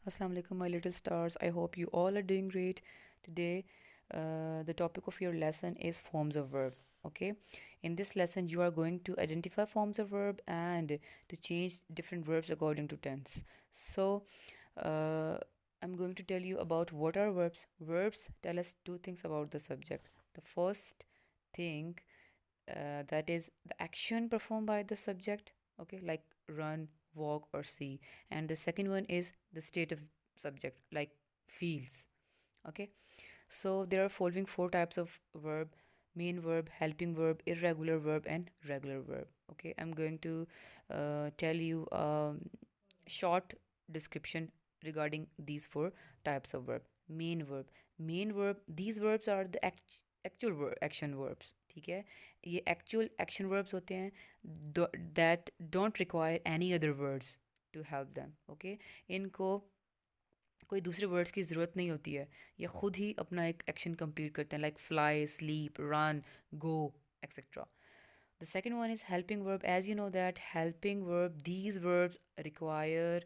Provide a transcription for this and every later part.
Assalamu alaikum, my little stars. I hope you all are doing great. Today, the topic of your lesson is forms of verb. Okay, in this lesson, you are going to identify forms of verb and to change different verbs according to tense. So, uh, I'm going to tell you about what are verbs. Verbs tell us two things about the subject. The first thing that is the action performed by the subject, okay, like run, walk, or see. And the second one is the state of subject, like feels. Okay, so there are following four types of verb: main verb, helping verb, irregular verb, and regular verb. Okay, I'm going to tell you short description regarding these four types of verb. Main verb, these verbs are the actual action verbs. ठीक है, ये actual action verbs होते हैं that don't require any other words to help them. Okay, इनको कोई दूसरे words की ज़रूरत नहीं होती है, ये खुद ही अपना एक एक्शन कंप्लीट करते हैं, like fly, sleep, run, go, etcetera. The second one is helping verb. As you know that helping verb, these verbs require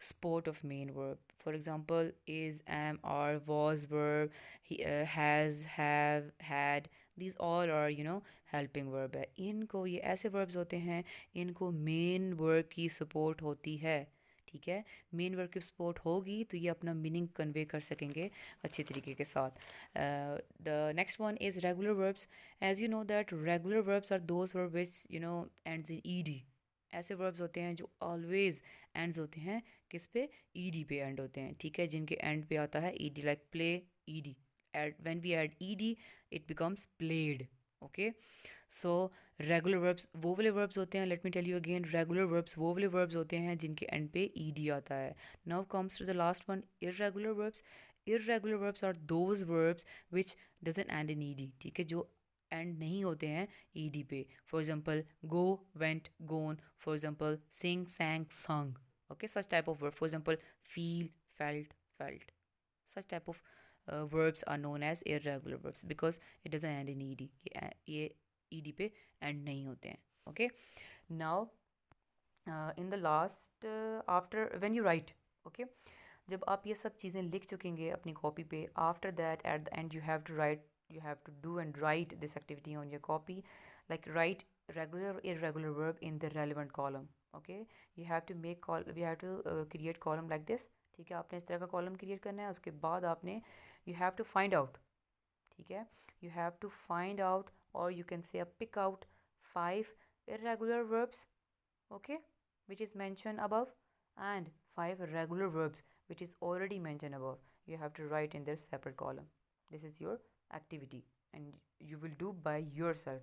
support of main verb. For example, is, am, are, was verb, he, has, have, had. These all are helping verb है. इनको ये ऐसे verbs होते हैं, इनको main verb की support होती है. ठीक है, मेन वर्ब की सपोर्ट होगी तो ये अपना मीनिंग कन्वे कर सकेंगे अच्छे तरीके के साथ. The next one is regular verbs. As you know that regular verbs are those verb which ends in ED. ऐसे वर्ब्स होते हैं जो ऑलवेज एंड्स होते हैं किस पे, ईडी पे एंड होते हैं. ठीक है, जिनके एंड पे आता है ED, like play, ED. Add when we add ED it becomes played. Okay, so regular verbs वो वाले वर्ब्स होते हैं, let me tell you again, regular verbs वो वाले वर्ब्स होते हैं जिनके एंड पे ईडी आता है. Now comes to the last one, irregular verbs. Irregular verbs are those verbs which doesn't end in ED. ठीक है, जो एंड नहीं होते हैं ईडी पे. For example go, went, gone. For example sing, sang, sung. Okay, such type of verb. For example, feel, felt, felt. Such type of verbs are known as irregular verbs because it doesn't end in ed. ये ed पे end नहीं होते हैं. Okay, now in the last after when you write, okay, जब आप ये सब चीज़ें लिख चुकेंगे अपनी कॉपी पे, after that at the end you have to do and write this activity on your copy, like write regular irregular verb in the relevant column. Okay, we have to create column like this. ठीक है, आपने इस तरह का column create करना है. उसके बाद आपने you have to find out. ठीक है, you have to find out और you can say pick out 5 irregular verbs, okay, which is mentioned above, and 5 regular verbs which is already mentioned above. You have to write in their separate column. This is your activity and you will do by yourself.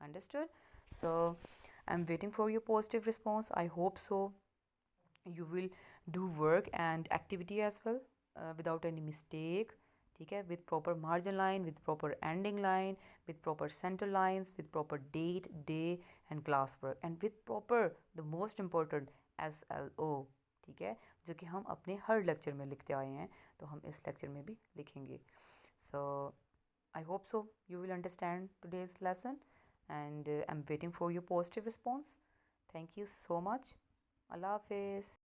Understood? So I'm waiting for your positive response. I hope so you will do work and activity as well without any mistake. ठीक है, with proper margin line, with proper ending line, with proper center lines, with proper date, day and class work, and with proper the most important SLO. ठीक है, जो कि हम अपने हर lecture में लिखते आए हैं तो हम इस लेक्चर में भी लिखेंगे. So I hope so you will understand today's lesson and I'm waiting for your positive response. Thank you so much. Allah Hafiz.